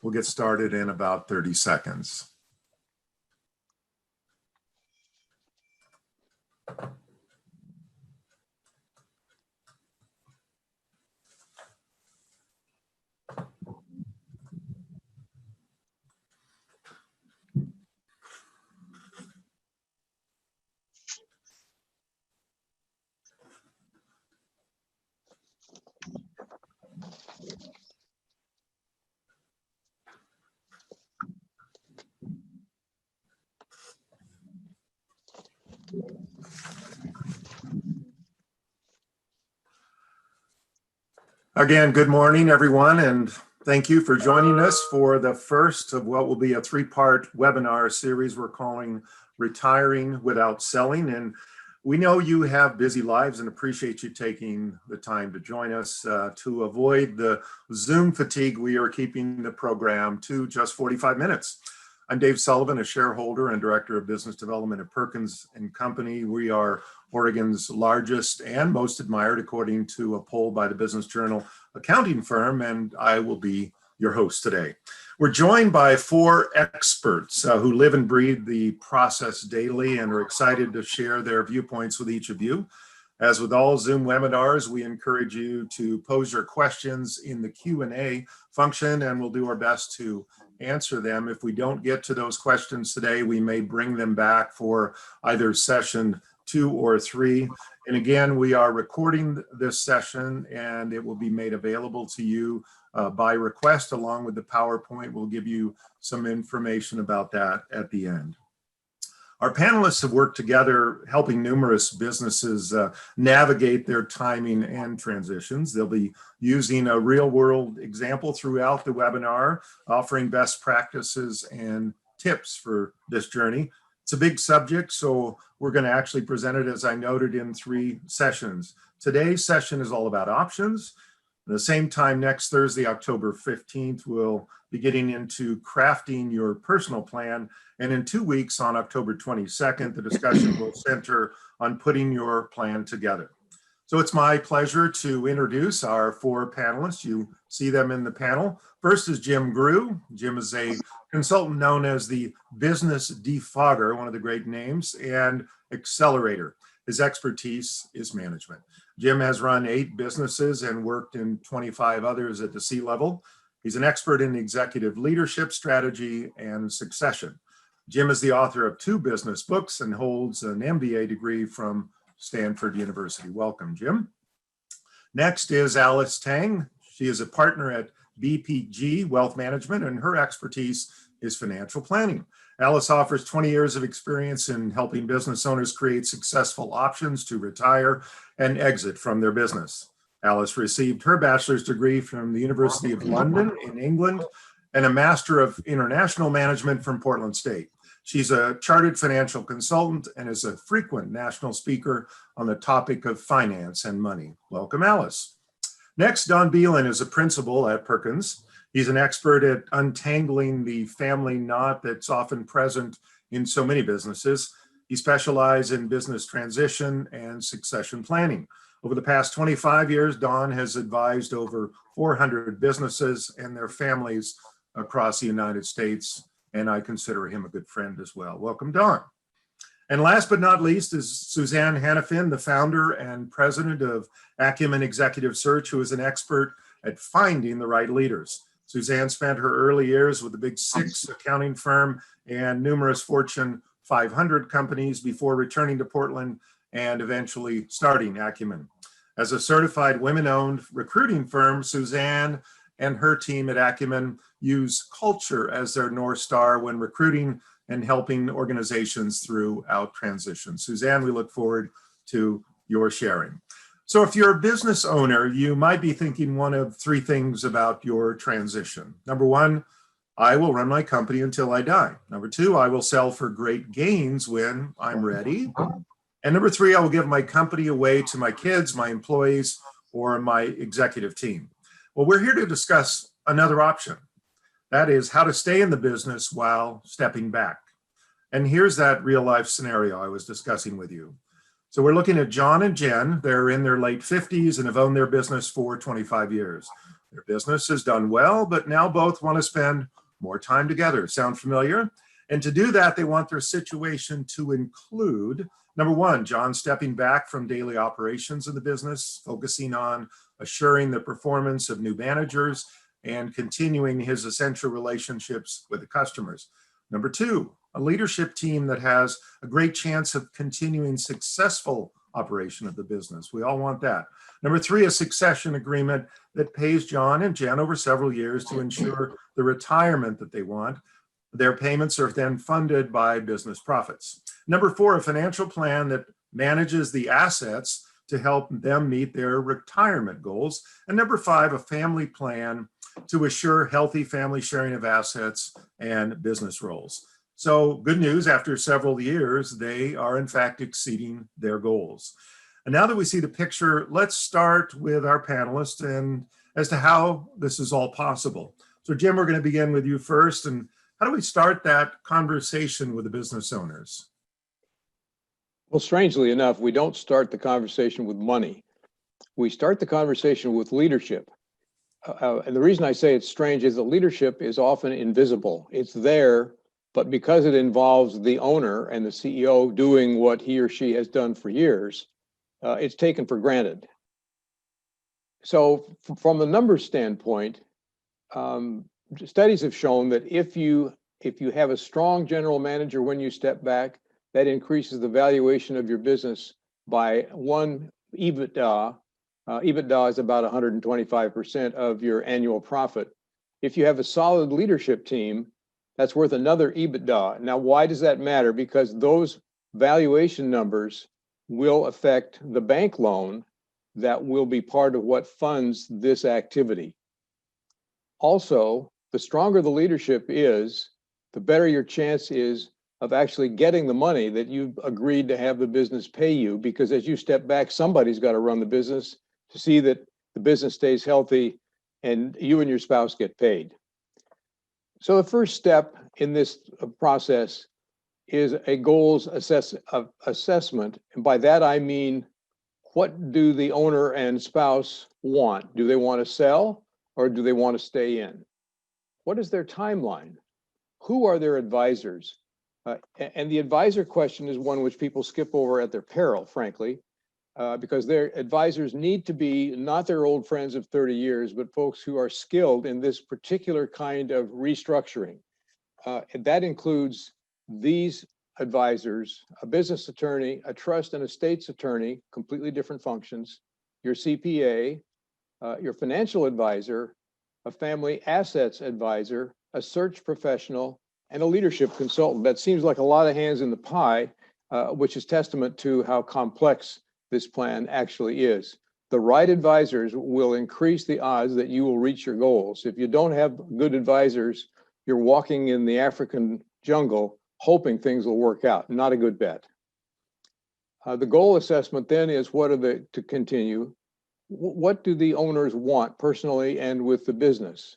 We'll get started in about 30 seconds. Again, good morning, everyone, and thank you for joining us for the first of what will be a three-part webinar series we're calling Retiring Without Selling. And we know you have busy lives and appreciate you taking the time to join us. To avoid the Zoom fatigue, we are keeping the program to just 45 minutes. I'm Dave Sullivan, a shareholder and director of business development at Perkins & Company. We are Oregon's largest and most admired, according to a poll by the Business Journal, accounting firm, and I will be your host today. We're joined by four experts who live and breathe the process daily and are excited to share their viewpoints with each of you. As with all Zoom webinars, we encourage you to pose your questions in the Q&A function, and we'll do our best to answer them. If we don't get to those questions today, we may bring them back for either session 2 or 3. And again, we are recording this session and it will be made available to you by request along with the PowerPoint. We'll give you some information about that at the end. Our panelists have worked together helping numerous businesses navigate their timing and transitions. They'll be using a real-world example throughout the webinar, offering best practices and tips for this journey. It's a big subject, so we're going to actually present it, as I noted, in 3 sessions. Today's session is all about options. At the same time, next Thursday, October 15th, we'll be getting into crafting your personal plan. And in 2 weeks, on October 22nd, the discussion will center on putting your plan together. So it's my pleasure to introduce our 4 panelists. You see them in the panel. First is Jim Grew. Jim is a consultant known as the Business Defogger, one of the great names, and Accelerator. His expertise is management. Jim has run 8 businesses and worked in 25 others at the C-level. He's an expert in executive leadership, strategy, and succession. Jim is the author of 2 business books and holds an MBA degree from Stanford University. Welcome, Jim. Next is Alice Tang. She is a partner at BPG Wealth Management, and her expertise is financial planning. Alice offers 20 years of experience in helping business owners create successful options to retire and exit from their business. Alice received her bachelor's degree from the University of London in England and a Master of International Management from Portland State. She's a chartered financial consultant and is a frequent national speaker on the topic of finance and money. Welcome, Alice. Next, Don Beelen is a principal at Perkins. He's an expert at untangling the family knot that's often present in so many businesses. He specializes in business transition and succession planning. Over the past 25 years, Don has advised over 400 businesses and their families across the United States, and I consider him a good friend as well. Welcome, Don. And last but not least is Suzanne Hanafin, the founder and president of Acumen Executive Search, who is an expert at finding the right leaders. Suzanne spent her early years with the Big 6 accounting firm and numerous Fortune 500 companies before returning to Portland and eventually starting Acumen. As a certified women-owned recruiting firm, Suzanne and her team at Acumen use culture as their North Star when recruiting and helping organizations throughout transition. Suzanne, we look forward to your sharing. So if you're a business owner, you might be thinking one of 3 things about your transition. Number 1, I will run my company until I die. Number 2, I will sell for great gains when I'm ready. And number 3, I will give my company away to my kids, my employees, or my executive team. Well, we're here to discuss another option. That is how to stay in the business while stepping back. And here's that real life scenario I was discussing with you. So we're looking at John and Jen. They're in their late 50s and have owned their business for 25 years. Their business has done well, but now both want to spend more time together. Sound familiar? And to do that, they want their situation to include, number one, John stepping back from daily operations of the business, focusing on assuring the performance of new managers and continuing his essential relationships with the customers. Number two, a leadership team that has a great chance of continuing successful operation of the business. We all want that. Number three, a succession agreement that pays John and Jen over several years to ensure the retirement that they want. Their payments are then funded by business profits. Number four, a financial plan that manages the assets to help them meet their retirement goals. And number five, a family plan to assure healthy family sharing of assets and business roles. So good news, after several years, they are in fact exceeding their goals. And now that we see the picture, let's start with our panelists and as to how this is all possible. So Jim, we're going to begin with you first. And how do we start that conversation with the business owners? Well, strangely enough, we don't start the conversation with money. We start the conversation with leadership. And the reason I say it's strange is that leadership is often invisible. It's there, but because it involves the owner and the CEO doing what he or she has done for years, it's taken for granted. So from the numbers standpoint, studies have shown that if you have a strong general manager when you step back, that increases the valuation of your business by one EBITDA. EBITDA is about 125% of your annual profit. If you have a solid leadership team, that's worth another EBITDA. Now, why does that matter? Because those valuation numbers will affect the bank loan that will be part of what funds this activity. Also, the stronger the leadership is, the better your chance is of actually getting the money that you've agreed to have the business pay you, because as you step back, somebody's got to run the business to see that the business stays healthy and you and your spouse get paid. So the first step in this process is a goals assessment. And by that, I mean, what do the owner and spouse want? Do they want to sell or do they want to stay in? What is their timeline? Who are their advisors? And the advisor question is one which people skip over at their peril, frankly, because their advisors need to be not their old friends of 30 years, but folks who are skilled in this particular kind of restructuring. And that includes these advisors: a business attorney, a trust and estates attorney, completely different functions, your CPA, your financial advisor, a family assets advisor, a search professional, and a leadership consultant. That seems like a lot of hands in the pie, which is testament to how complex this plan actually is. The right advisors will increase the odds that you will reach your goals. If you don't have good advisors, you're walking in the African jungle hoping things will work out. Not a good bet. The goal assessment then is to continue. What do the owners want personally and with the business?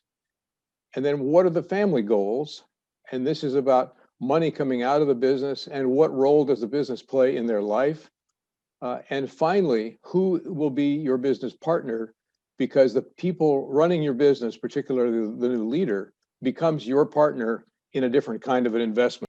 And then what are the family goals? And this is about money coming out of the business and what role does the business play in their life? And finally, who will be your business partner? Because the people running your business, particularly the new leader, becomes your partner in a different kind of an investment.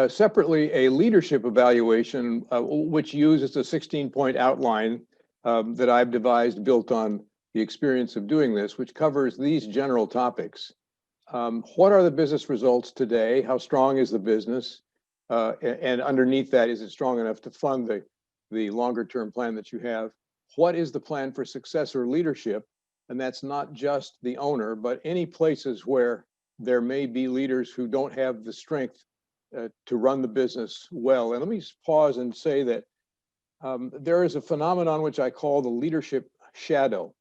Separately, a leadership evaluation, which uses a 16-point outline that I've devised, built on the experience of doing this, which covers these general topics. What are the business results today? How strong is the business? And underneath that, is it strong enough to fund the longer term plan that you have? What is the plan for successor leadership? And that's not just the owner, but any places where there may be leaders who don't have the strength to run the business well. And let me pause and say that there is a phenomenon which I call the leadership shadow.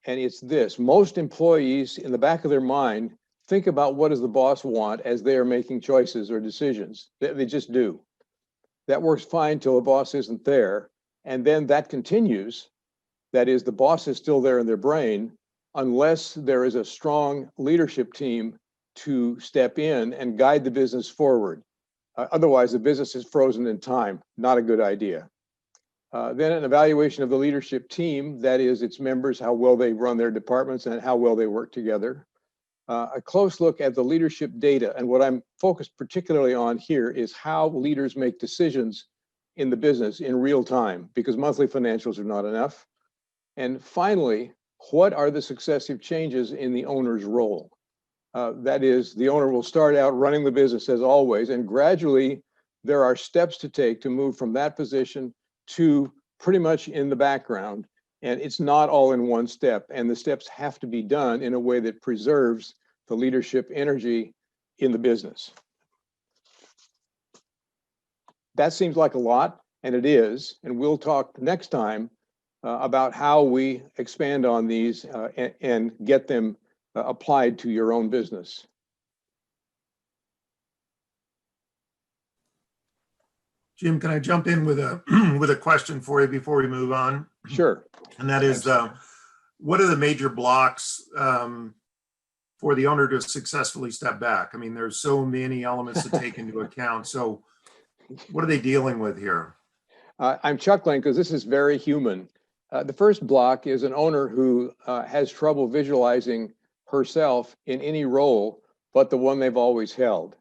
And it's this: most employees in the back of their mind think about what does the boss want as they are making choices or decisions. They just do. That works fine till the boss isn't there. And then that continues. That is, the boss is still there in their brain unless there is a strong leadership team to step in and guide the business forward. Otherwise, the business is frozen in time. Not a good idea. Then an evaluation of the leadership team, that is its members, how well they run their departments and how well they work together. A close look at the leadership data. And what I'm focused particularly on here is how leaders make decisions in the business in real time, because monthly financials are not enough. And finally, what are the successive changes in the owner's role? That is, the owner will start out running the business as always, and gradually there are steps to take to move from that position to pretty much in the background. And it's not all in one step. And the steps have to be done in a way that preserves the leadership energy in the business. That seems like a lot, and it is. And we'll talk next time about how we expand on these and get them applied to your own business. Jim, can I jump in with a with a question for you before we move on? Sure. And that is, what are the major blocks for the owner to successfully step back? I mean, there's so many elements to take into account. So what are they dealing with here? I'm chuckling because this is very human. The first block is an owner who has trouble visualizing herself in any role but the one they've always held.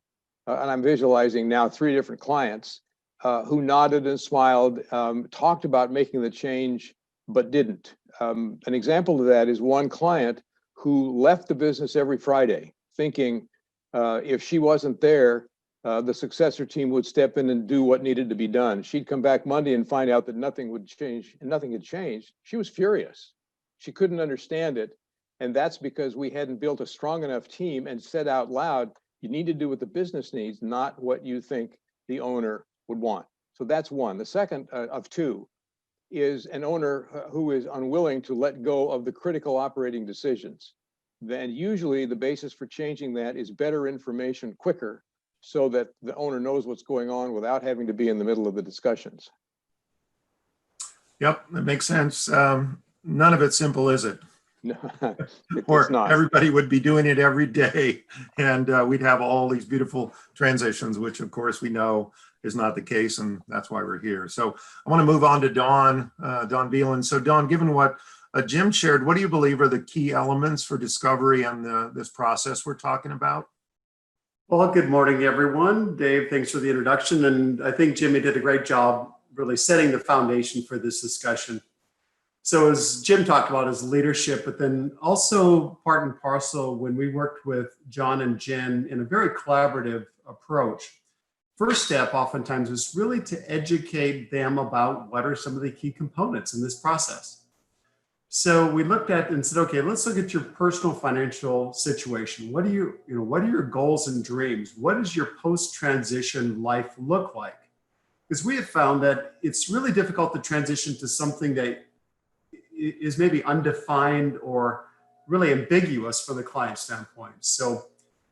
And I'm visualizing now 3 different clients who nodded and smiled, talked about making the change, but didn't. An example of that is one client who left the business every Friday, thinking if she wasn't there, the successor team would step in and do what needed to be done. She'd come back Monday and find out that nothing would change, and nothing had changed. She was furious. She couldn't understand it. And that's because we hadn't built a strong enough team and said out loud, you need to do what the business needs, not what you think the owner would want. So that's one. The second of 2 is an owner who is unwilling to let go of the critical operating decisions. Then usually the basis for changing that is better information quicker, so that the owner knows what's going on without having to be in the middle of the discussions. Yep, that makes sense. None of it's simple, is it? No, Or not. everybody would be doing it every day, and we'd have all these beautiful transitions, which of course we know is not the case, and that's why we're here. So I want to move on to Dawn Beelan. So Dawn, given what Jim shared, what do you believe are the key elements for discovery and this process we're talking about? Well, good morning, everyone. Dave, thanks for the introduction. And I think Jimmy did a great job really setting the foundation for this discussion. So as Jim talked about his leadership, but then also part and parcel when we worked with John and Jen in a very collaborative approach. First step oftentimes is really to educate them about what are some of the key components in this process. So we looked at and said, okay, let's look at your personal financial situation. What are your goals and dreams? What does your post-transition life look like? Because we have found that it's really difficult to transition to something that is maybe undefined or really ambiguous from the client standpoint. So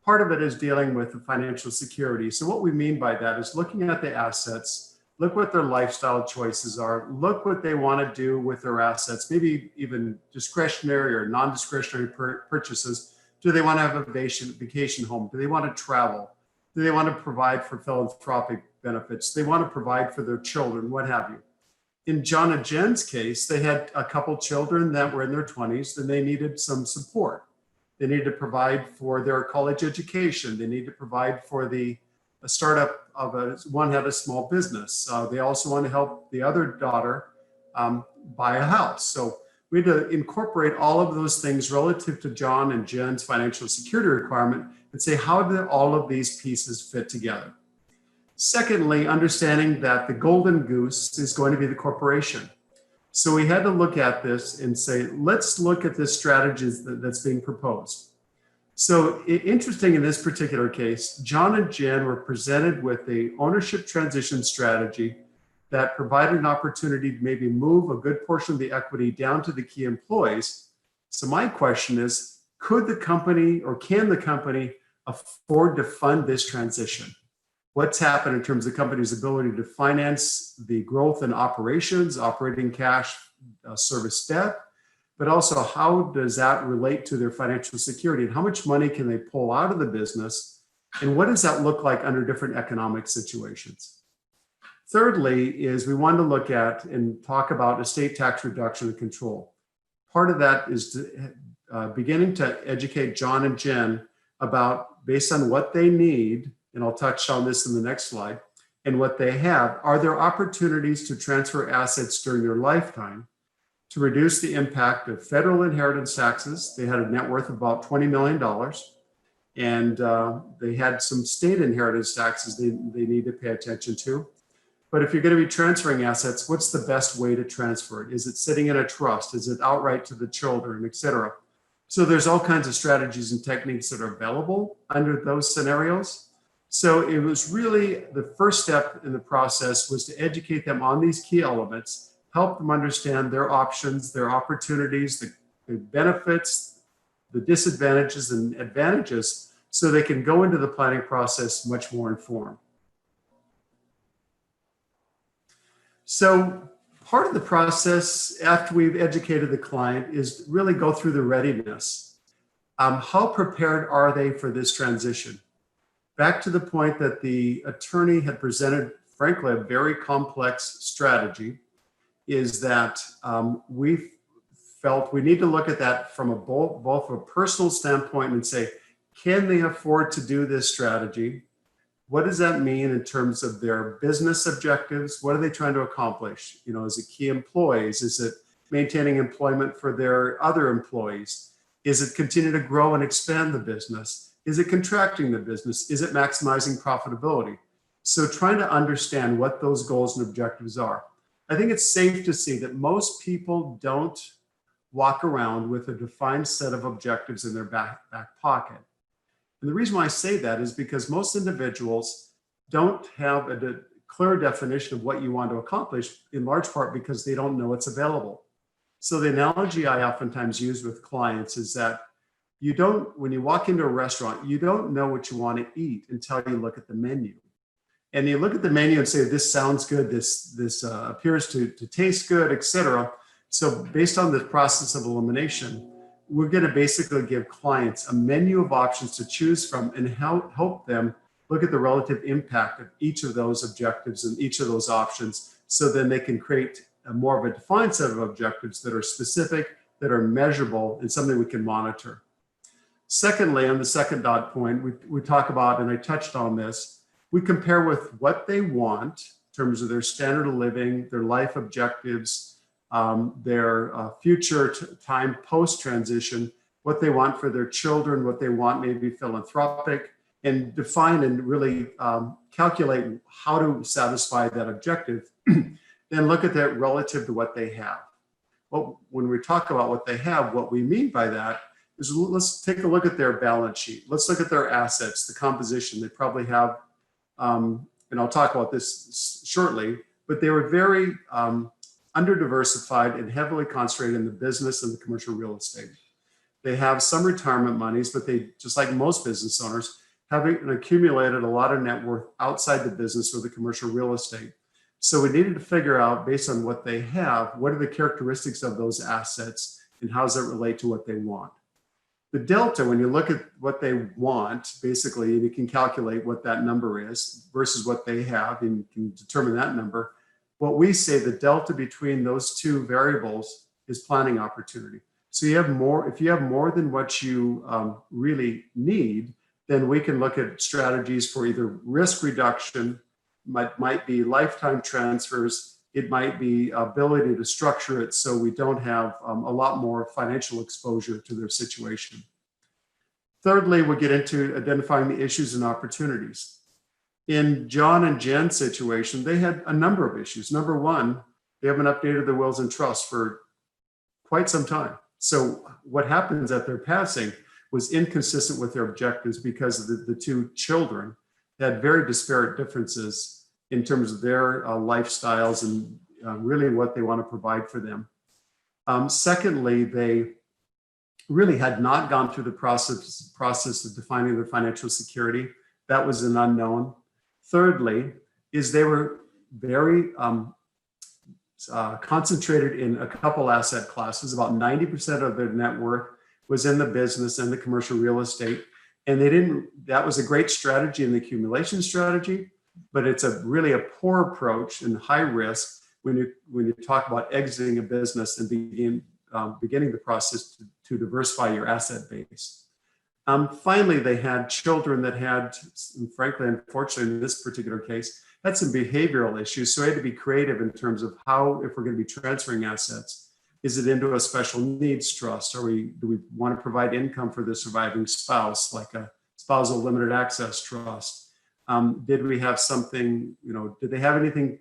part of it is dealing with the financial security. So what we mean by that is looking at the assets, look what their lifestyle choices are, look what they want to do with their assets, maybe even discretionary or non-discretionary purchases. Do they want to have a vacation home? Do they want to travel? Do they want to provide for philanthropic benefits? Do they want to provide for their children, what have you? In John and Jen's case, they had a couple children that were in their 20s, and they needed some support. They needed to provide for their college education. They needed to provide for a startup of one had a small business. They also want to help the other daughter buy a house. So we had to incorporate all of those things relative to John and Jen's financial security requirement and say, how do all of these pieces fit together? Secondly, understanding that the golden goose is going to be the corporation. So we had to look at this and say, let's look at the strategies that's being proposed. So interesting in this particular case, John and Jen were presented with the ownership transition strategy that provided an opportunity to maybe move a good portion of the equity down to the key employees. So my question is, could the company or can the company afford to fund this transition? What's happened in terms of the company's ability to finance the growth in operations, operating cash, service debt, but also how does that relate to their financial security and how much money can they pull out of the business? And what does that look like under different economic situations? Thirdly is we want to look at and talk about estate tax reduction and control. Part of that is beginning to educate John and Jen about, based on what they need, and I'll touch on this in the next slide, and what they have, are there opportunities to transfer assets during their lifetime to reduce the impact of federal inheritance taxes? They had a net worth of about $20 million. And they had some state inheritance taxes they need to pay attention to. But if you're going to be transferring assets, what's the best way to transfer it? Is it sitting in a trust? Is it outright to the children, et cetera? So there's all kinds of strategies and techniques that are available under those scenarios. So it was really the first step in the process was to educate them on these key elements, help them understand their options, their opportunities, the benefits, the disadvantages and advantages, so they can go into the planning process much more informed. So part of the process after we've educated the client is really go through the readiness. How prepared are they for this transition? Back to the point that the attorney had presented, frankly, a very complex strategy, is that we felt we need to look at that from both a personal standpoint and say, can they afford to do this strategy? What does that mean in terms of their business objectives? What are they trying to accomplish? You know, is it key employees? Is it maintaining employment for their other employees? Is it continue to grow and expand the business? Is it contracting the business? Is it maximizing profitability? So trying to understand what those goals and objectives are. I think it's safe to say that most people don't walk around with a defined set of objectives in their back pocket. And the reason why I say that is because most individuals don't have a clear definition of what you want to accomplish, in large part because they don't know what's available. So the analogy I oftentimes use with clients is that when you walk into a restaurant, you don't know what you want to eat until you look at the menu. And you look at the menu and say, this sounds good, this appears to taste good, etc. So based on the process of elimination, we're going to basically give clients a menu of options to choose from and help them look at the relative impact of each of those objectives and each of those options, so then they can create more of a defined set of objectives that are specific, that are measurable, and something we can monitor. Secondly, on the second dot point, we talk about, and I touched on this, we compare with what they want in terms of their standard of living, their life objectives, their future time post-transition, what they want for their children, what they want maybe philanthropic, and define and really calculate how to satisfy that objective. Then look at that relative to what they have. Well, when we talk about what they have, what we mean by that is, let's take a look at their balance sheet. Let's look at their assets, the composition. They probably have, and I'll talk about this shortly, but they were very under-diversified and heavily concentrated in the business and the commercial real estate. They have some retirement monies, but they, just like most business owners, have accumulated a lot of net worth outside the business or the commercial real estate. So we needed to figure out, based on what they have, what are the characteristics of those assets and how does that relate to what they want? The delta, when you look at what they want, basically, you can calculate what that number is versus what they have, and you can determine that number. What we say, the delta between those two variables is planning opportunity. So you have more, if you have more than what you really need, then we can look at strategies for either risk reduction, might be lifetime transfers, it might be ability to structure it so we don't have a lot more financial exposure to their situation. Thirdly, we get into identifying the issues and opportunities. In John and Jen's situation, they had a number of issues. Number one, they haven't updated their wills and trusts for quite some time. So what happens at their passing was inconsistent with their objectives because of the two children had very disparate differences in terms of their lifestyles and really what they want to provide for them. Secondly, they really had not gone through the process of defining their financial security. That was an unknown. Thirdly, is they were very concentrated in a couple asset classes. About 90% of their net worth was in the business and the commercial real estate. And they didn't, that was a great strategy in the accumulation strategy, but it's really a poor approach and high risk when you talk about exiting a business and beginning the process to diversify your asset base. Finally, they had children that had, frankly, unfortunately, in this particular case, had some behavioral issues. So we had to be creative in terms of how, if we're going to be transferring assets, is it into a special needs trust? Do we want to provide income for the surviving spouse, like a spousal limited access trust? Did we have something, did they have anything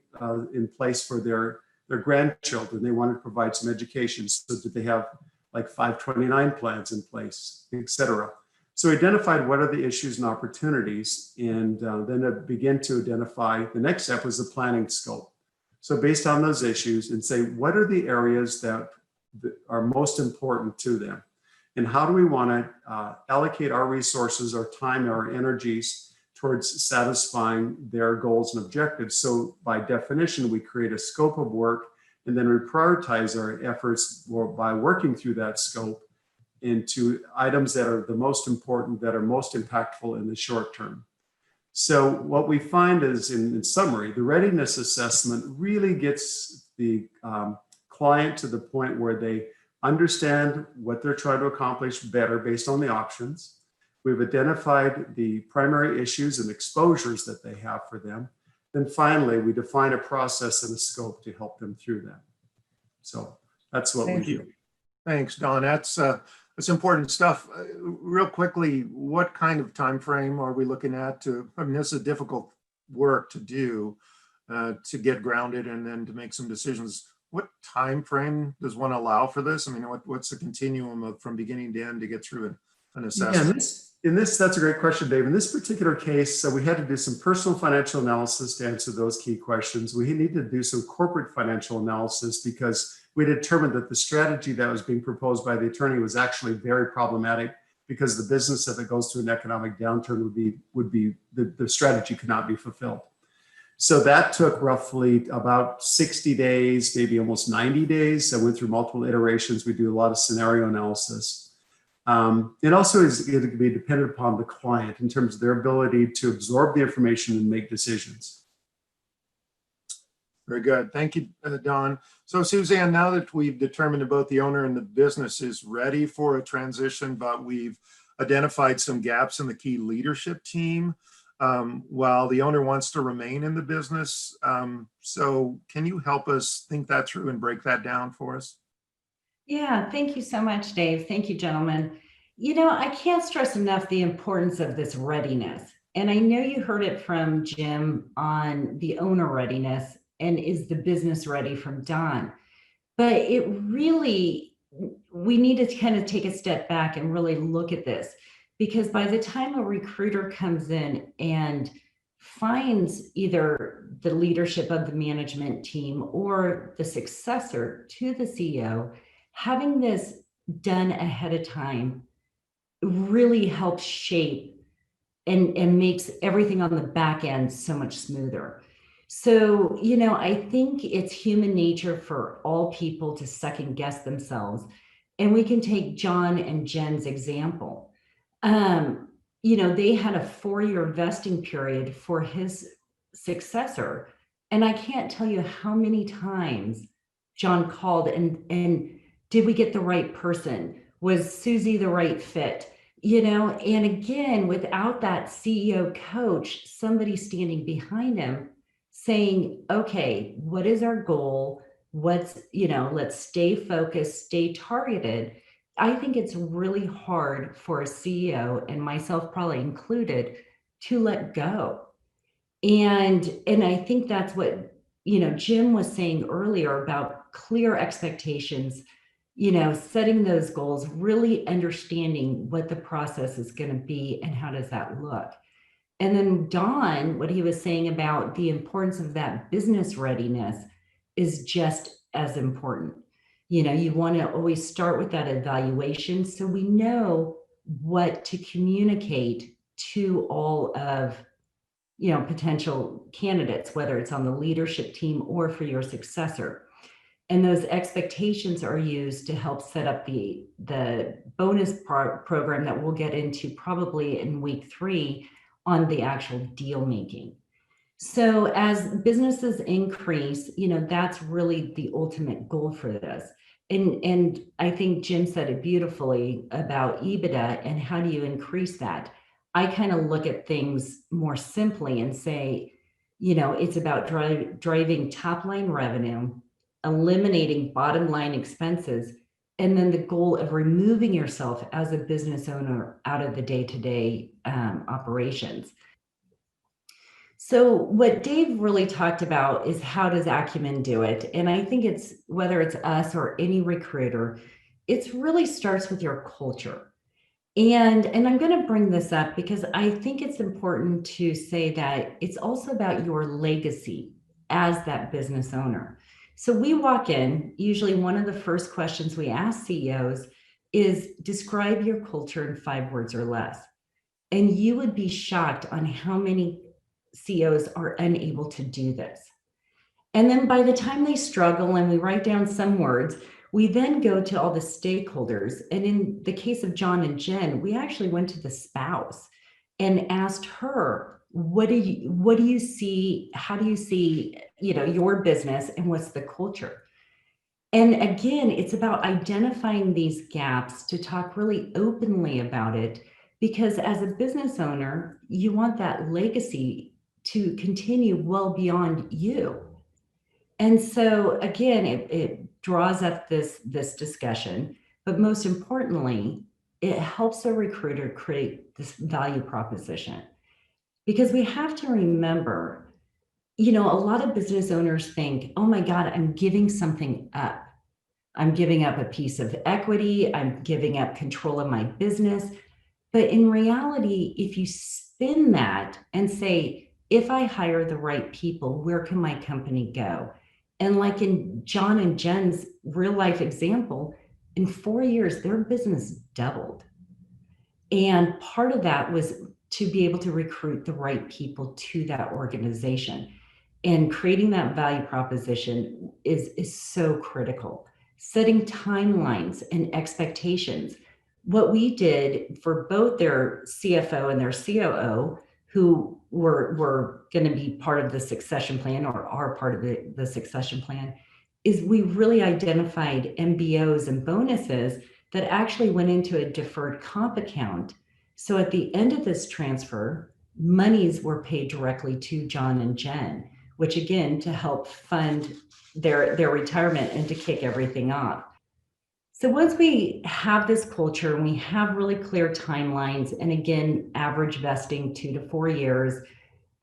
in place for their grandchildren? They wanted to provide some education. So did they have like 529 plans in place, et cetera? So we identified what are the issues and opportunities, and then to begin to identify, the next step was the planning scope. So based on those issues and say, what are the areas that are most important to them? And how do we want to allocate our resources, our time, our energies towards satisfying their goals and objectives? So by definition, we create a scope of work, and then we prioritize our efforts by working through that scope into items that are the most important, that are most impactful in the short term. So what we find is, in summary, the readiness assessment really gets the client to the point where they understand what they're trying to accomplish better based on the options. We've identified the primary issues and exposures that they have for them. Then finally, we define a process and a scope to help them through that. So that's what we do. Thanks, Don. That's important stuff. Real quickly, what kind of time frame are we looking at this is difficult work to do, to get grounded and then to make some decisions. What time frame does one allow for this? I mean, what's the continuum from beginning to end to get through an assessment? Yeah, that's a great question, Dave. In this particular case, so we had to do some personal financial analysis to answer those key questions. We needed to do some corporate financial analysis because we determined that the strategy that was being proposed by the attorney was actually very problematic, because the business, if it goes through an economic downturn, would be the strategy could not be fulfilled. So that took roughly about 60 days, maybe almost 90 days. I went through multiple iterations. We do a lot of scenario analysis. It also is going to be dependent upon the client in terms of their ability to absorb the information and make decisions. Very good. Thank you, Don. So Suzanne, now that we've determined that both the owner and the business is ready for a transition, but we've identified some gaps in the key leadership team, while the owner wants to remain in the business. So can you help us think that through and break that down for us? Yeah, thank you so much, Dave. Thank you, gentlemen. I can't stress enough the importance of this readiness. And I know you heard it from Jim on the owner readiness, and is the business ready from Don. But it really, we need to kind of take a step back and really look at this, because by the time a recruiter comes in and finds either the leadership of the management team or the successor to the CEO, having this done ahead of time really helps shape and makes everything on the back end so much smoother. So, I think it's human nature for all people to second guess themselves. And we can take John and Jen's example. They had a 4-year vesting period for his successor. And I can't tell you how many times John called and did we get the right person? Was Susie the right fit? And again, without that CEO coach, somebody standing behind him saying, okay, what is our goal? Let's stay focused, stay targeted. I think it's really hard for a CEO, and myself probably included, to let go. And I think that's what, Jim was saying earlier about clear expectations, setting those goals, really understanding what the process is going to be and how does that look. And then Don, what he was saying about the importance of that business readiness is just as important. You want to always start with that evaluation so we know what to communicate to all of, potential candidates, whether it's on the leadership team or for your successor. And those expectations are used to help set up the bonus program that we'll get into probably in week 3 on the actual deal making. So as businesses increase, that's really the ultimate goal for this. And I think Jim said it beautifully about EBITDA and how do you increase that? I kind of look at things more simply and say, it's about driving top line revenue, eliminating bottom line expenses, and then the goal of removing yourself as a business owner out of the day-to-day operations. So what Dave really talked about is how does Acumen do it? And I think it's whether it's us or any recruiter, it really starts with your culture. And I'm going to bring this up because I think it's important to say that it's also about your legacy as that business owner. So we walk in, usually one of the first questions we ask CEOs is describe your culture in 5 words or less. And you would be shocked on how many CEOs are unable to do this. And then by the time they struggle and we write down some words, we then go to all the stakeholders. And in the case of John and Jen, we actually went to the spouse and asked her, what do you see? How do you see, your business and what's the culture? And again, it's about identifying these gaps to talk really openly about it, because as a business owner, you want that legacy to continue well beyond you. And so again, it draws up this discussion, but most importantly, it helps a recruiter create this value proposition. Because we have to remember, a lot of business owners think, oh my God, I'm giving something up. I'm giving up a piece of equity. I'm giving up control of my business. But in reality, if you spin that and say, if I hire the right people, where can my company go? And like in John and Jen's real life example, in 4 years, their business doubled. And part of that was to be able to recruit the right people to that organization. And creating that value proposition is so critical. Setting timelines and expectations. What we did for both their CFO and their COO, who were going to be part of the succession plan or are part of the succession plan, is we really identified MBOs and bonuses that actually went into a deferred comp account. So at the end of this transfer, monies were paid directly to John and Jen, which again, to help fund their retirement and to kick everything off. So once we have this culture and we have really clear timelines, and again, average vesting 2 to 4 years,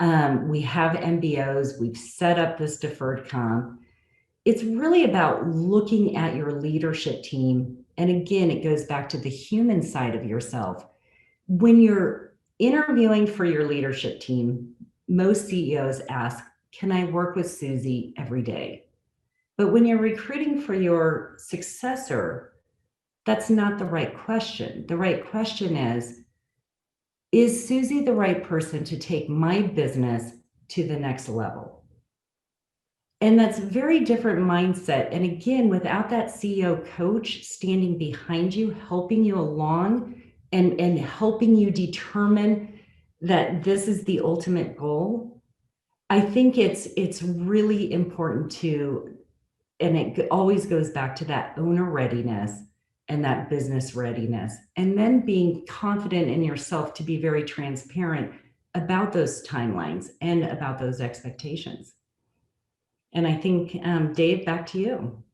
we have MBOs, we've set up this deferred comp. It's really about looking at your leadership team. And again, it goes back to the human side of yourself. When you're interviewing for your leadership team, most CEOs ask, can I work with Susie every day? But when you're recruiting for your successor, that's not the right question. The right question is Susie the right person to take my business to the next level? And that's a very different mindset. And again, without that CEO coach standing behind you, helping you along and helping you determine that this is the ultimate goal, I think it's really important to, and it always goes back to that owner readiness and that business readiness, and then being confident in yourself to be very transparent about those timelines and about those expectations. And I think, Dave, back to you.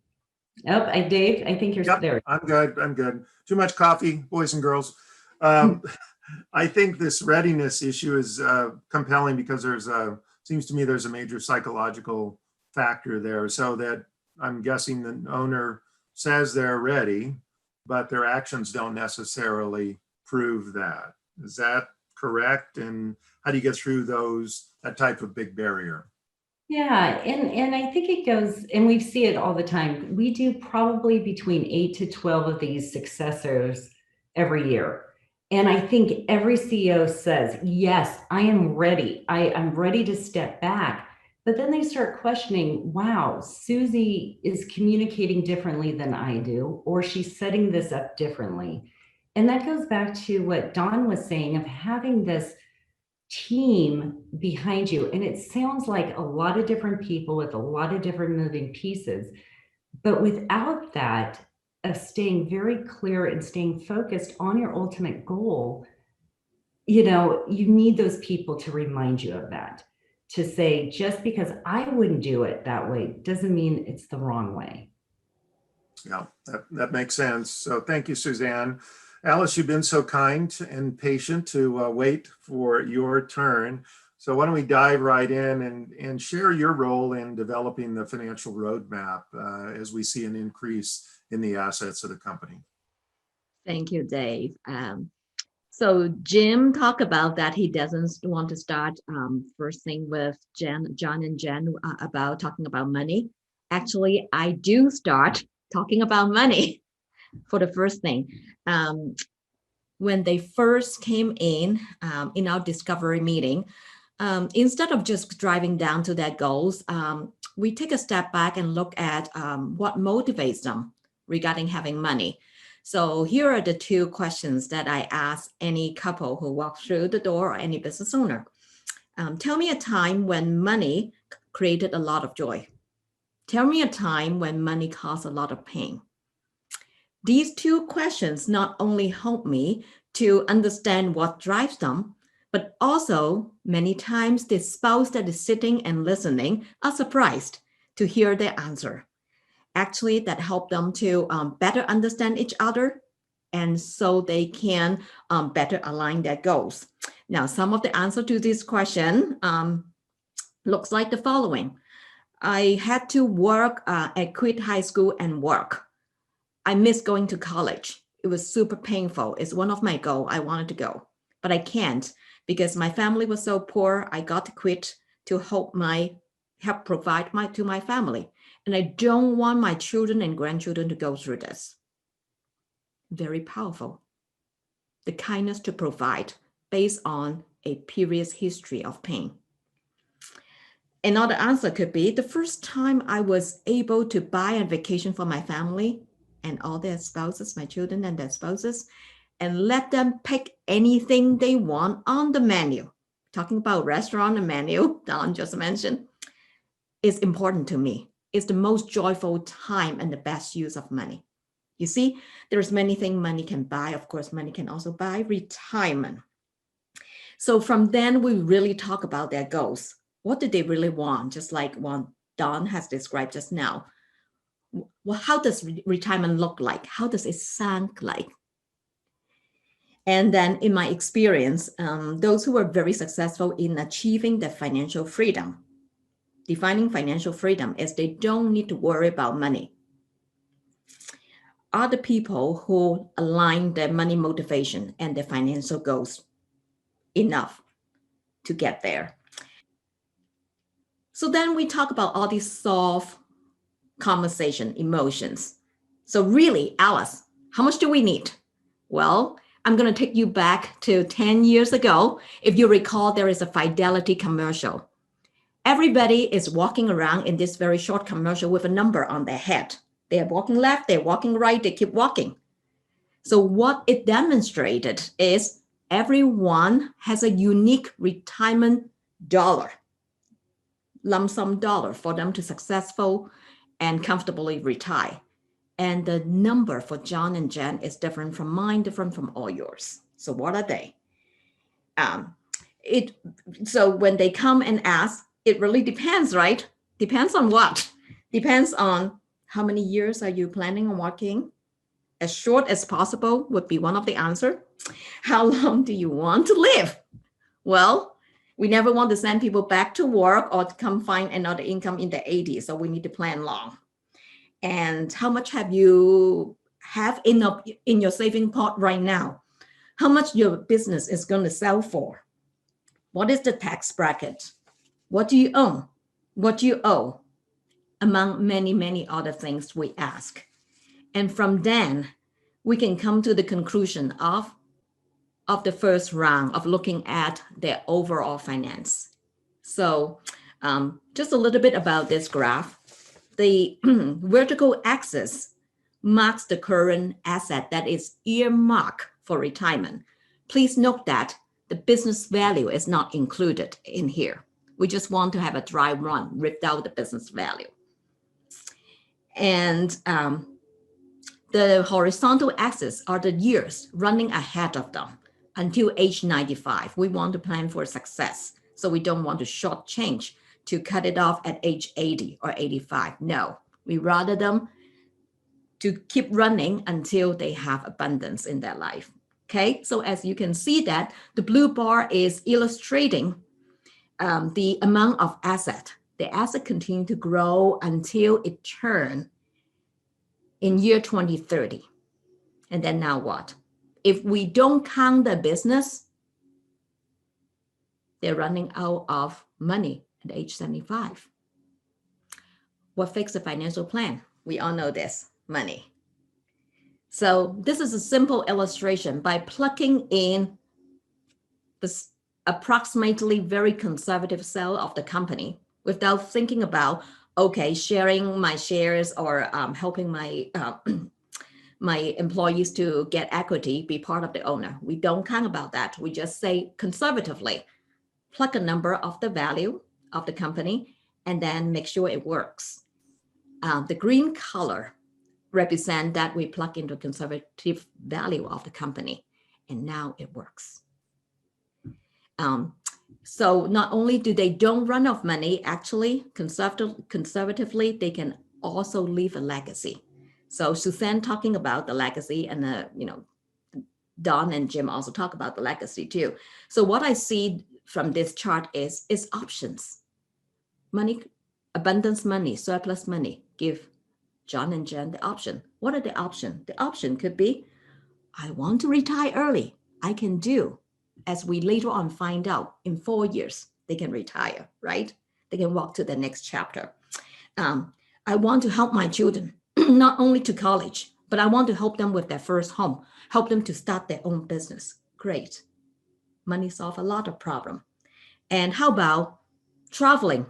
Oh, Dave, I think you're Yep, there. I'm good. Too much coffee, boys and girls. I think this readiness issue is compelling because seems to me there's a major psychological factor there. So that I'm guessing the owner says they're ready, but their actions don't necessarily prove that. Is that correct? And how do you get through that type of big barrier? Yeah, and I think it goes, and we see it all the time. We do probably between 8 to 12 of these successors every year. And I think every CEO says, yes, I am ready. I'm ready to step back. But then they start questioning, wow, Susie is communicating differently than I do, or she's setting this up differently. And that goes back to what Don was saying of having this team behind you. And it sounds like a lot of different people with a lot of different moving pieces. But without that, of staying very clear and staying focused on your ultimate goal, you know, you need those people to remind you of that, to say, just because I wouldn't do it that way doesn't mean it's the wrong way. Yeah, that makes sense. So thank you, Suzanne. Alice, you've been so kind and patient to wait for your turn. So why don't we dive right in and share your role in developing the financial roadmap as we see an increase in the assets of the company. Thank you, Dave. So Jim talked about that he doesn't want to start first thing with John and Jen about talking about money. Actually, I do start talking about money for the first thing. When they first came in our discovery meeting, instead of just driving down to their goals, we take a step back and look at what motivates them regarding having money. So here are the two questions that I ask any couple who walk through the door or any business owner. Tell me a time when money created a lot of joy. Tell me a time when money caused a lot of pain. These two questions not only help me to understand what drives them, but also many times the spouse that is sitting and listening are surprised to hear their answer. Actually, that help them to better understand each other, and so they can better align their goals. Now, some of the answer to this question looks like the following. I had to work, I quit high school and work. I miss going to college. It was super painful. It's one of my goals. I wanted to go, but I can't because my family was so poor. I got to quit to help provide to my family. And I don't want my children and grandchildren to go through this. Very powerful. The kindness to provide based on a previous history of pain. Another answer could be the first time I was able to buy a vacation for my family and all their spouses, my children and their spouses, and let them pick anything they want on the menu. Talking about restaurant and menu, Don just mentioned, is important to me. It's the most joyful time and the best use of money. You see, there's many things money can buy. Of course, money can also buy retirement. So from then, we really talk about their goals. What do they really want? Just like what Don has described just now. Well, how does retirement look like? How does it sound like? And then in my experience, those who are very successful in achieving the financial freedom, defining financial freedom is they don't need to worry about money. Are the people who align their money motivation and their financial goals enough to get there. So then we talk about all these soft conversation, emotions. So really, Alice, how much do we need? Well, I'm going to take you back to 10 years ago. If you recall, there is a Fidelity commercial. Everybody is walking around in this very short commercial with a number on their head. They're walking left, they're walking right, they keep walking. So what it demonstrated is everyone has a unique retirement dollar, lump sum dollar for them to successful and comfortably retire. And the number for John and Jen is different from mine, different from all yours. So what are they? So when they come and ask, it really depends, right? Depends on what? Depends on how many years are you planning on working? As short as possible would be one of the answers. How long do you want to live? Well, we never want to send people back to work or to come find another income in the 80s. So we need to plan long. And how much have you in your saving pot right now? How much your business is going to sell for? What is the tax bracket? What do you own? What do you owe? Among many, many other things we ask. And from then, we can come to the conclusion of the first round of looking at their overall finance. So just a little bit about this graph. The vertical axis marks the current asset that is earmarked for retirement. Please note that The business value is not included in here. We just want to have a dry run without the business value. And the horizontal axis are the years running ahead of them until age 95. We want to plan for success. So we don't want to shortchange to cut it off at age 80 or 85. No, we rather them to keep running until they have abundance in their life. Okay, so as you can see that the blue bar is illustrating the amount of asset. The asset continue to grow until it turn in year 2030. And then now what? If we don't count the business, they're running out of money at age 75. What fixes the financial plan? We all know this, money. So this is a simple illustration by plugging in this approximately very conservative sale of the company without thinking about, okay, sharing my shares or helping my my employees to get equity, be part of the owner. We don't count about that. We just say conservatively, plug a number of the value of the company and then make sure it works. The green color represent that we plug into conservative value of the company, and now it works. So not only do they don't run out of money, actually conservatively, they can also leave a legacy. So Suzanne talking about the legacy, and Don and Jim also talk about the legacy too. So what I see from this chart is options. Money, abundance money, surplus money, give John and Jen the option. What are the options? The option could be, I want to retire early. I can do, as we later on find out, in 4 years, they can retire, right? They can walk to the next chapter. I want to help my children, not only to college, but I want to help them with their first home, help them to start their own business. Great. Money solves a lot of problems. And how about traveling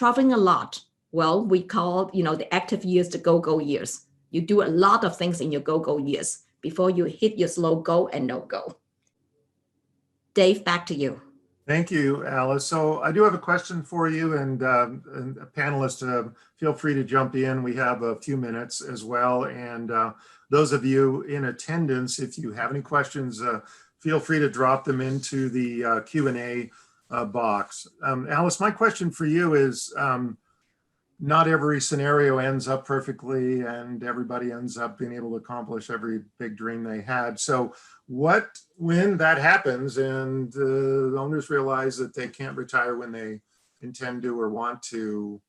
a lot? Well, we call, the active years the go-go years. You do a lot of things in your go-go years before you hit your slow go and no-go. Dave, back to you. Thank you, Alice. So I do have a question for you, and panelists, feel free to jump in. We have a few minutes as well. And those of you in attendance, if you have any questions, feel free to drop them into the Q&A box. Alice, my question for you is, not every scenario ends up perfectly and everybody ends up being able to accomplish every big dream they had. So when that happens and the owners realize that they can't retire when they intend to or want to,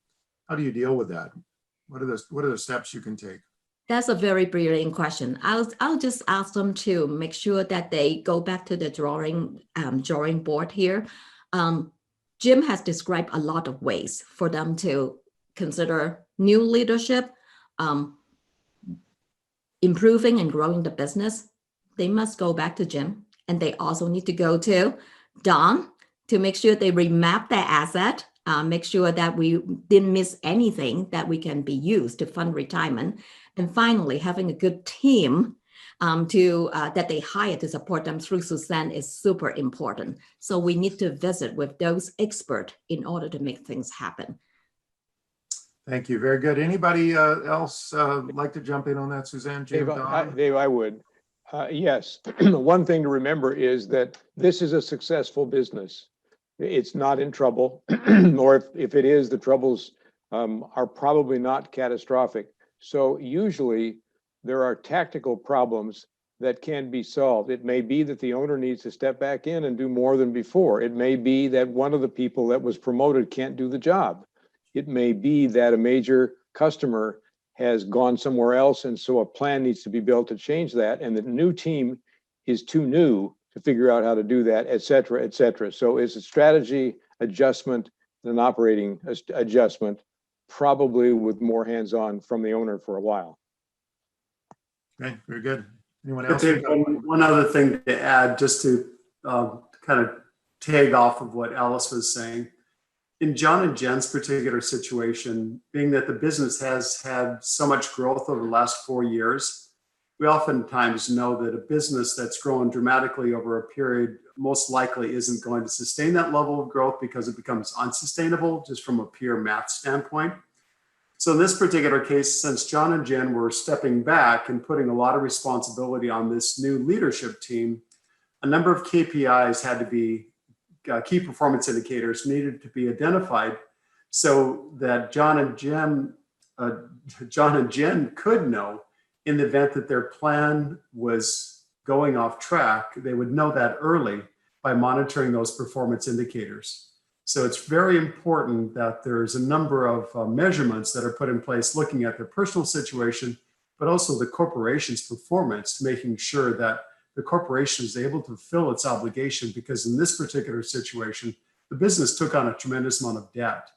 how do you deal with that? What are the steps you can take? That's a very brilliant question. I'll just ask them to make sure that they go back to the drawing board here. Jim has described a lot of ways for them to consider new leadership, improving and growing the business. They must go back to Jim, and they also need to go to Don to make sure they remap their asset, make sure that we didn't miss anything that we can be used to fund retirement. And finally, having a good team that they hire to support them through Suzanne is super important. So we need to visit with those experts in order to make things happen. Thank you. Very good. Anybody else like to jump in on that, Suzanne, Jim, Don? Dave, I would. Yes. One thing to remember is that this is a successful business. It's not in trouble, or if it is, the troubles are probably not catastrophic. So usually there are tactical problems that can be solved. It may be that the owner needs to step back in and do more than before. It may be that one of the people that was promoted can't do the job. It may be that a major customer has gone somewhere else, and so a plan needs to be built to change that, and the new team is too new to figure out how to do that, et cetera, et cetera. So it's a strategy adjustment, an operating adjustment, probably with more hands-on from the owner for a while. Okay, very good. Anyone else? Dave, one other thing to add, just to kind of tag off of what Alice was saying. In John and Jen's particular situation, being that the business has had so much growth over the last 4 years, we oftentimes know that a business that's grown dramatically over a period most likely isn't going to sustain that level of growth because it becomes unsustainable just from a pure math standpoint. So in this particular case, since John and Jen were stepping back and putting a lot of responsibility on this new leadership team, a number of KPIs had to be, key performance indicators needed to be identified so that John and Jen could know in the event that their plan was going off track, they would know that early by monitoring those performance indicators. So it's very important that there's a number of measurements that are put in place looking at their personal situation, but also the corporation's performance, making sure that the corporation is able to fulfill its obligation, because in this particular situation, the business took on a tremendous amount of debt.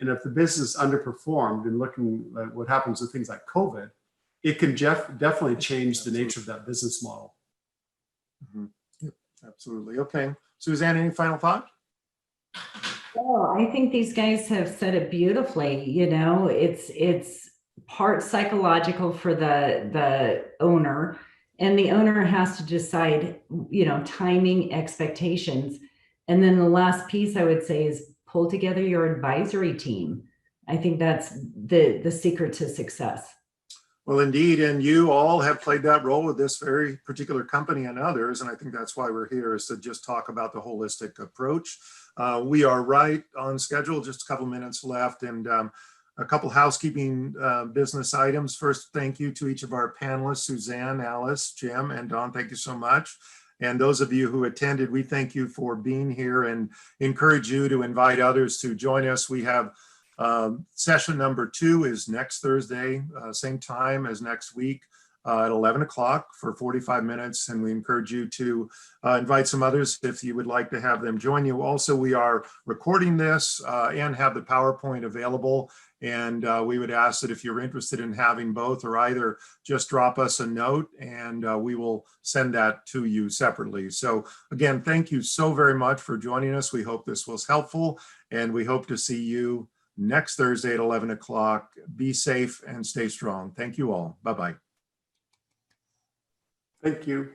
And if the business underperformed, and looking at what happens with things like COVID, it can definitely change the nature of that business model. Yep, absolutely. Okay. Suzanne, any final thought? Oh, I think these guys have said it beautifully. You know, it's part psychological for the owner, and the owner has to decide, you know, timing, expectations. And then the last piece I would say is pull together your advisory team. I think that's the secret to success. Well, indeed, and you all have played that role with this very particular company and others, and I think that's why we're here, is to just talk about the holistic approach. We are right on schedule, just a couple minutes left, and a couple housekeeping business items. First, thank you to each of our panelists, Suzanne, Alice, Jim, and Don. Thank you so much. And those of you who attended, we thank you for being here and encourage you to invite others to join us. We have session number 2 is next Thursday, same time as next week at 11 o'clock for 45 minutes. And we encourage you to invite some others if you would like to have them join you. Also, we are recording this and have the PowerPoint available. And we would ask that if you're interested in having both or either, just drop us a note and we will send that to you separately. So again, thank you so very much for joining us. We hope this was helpful, and we hope to see you next Thursday at 11 o'clock. Be safe and stay strong. Thank you all. Bye-bye. Thank you.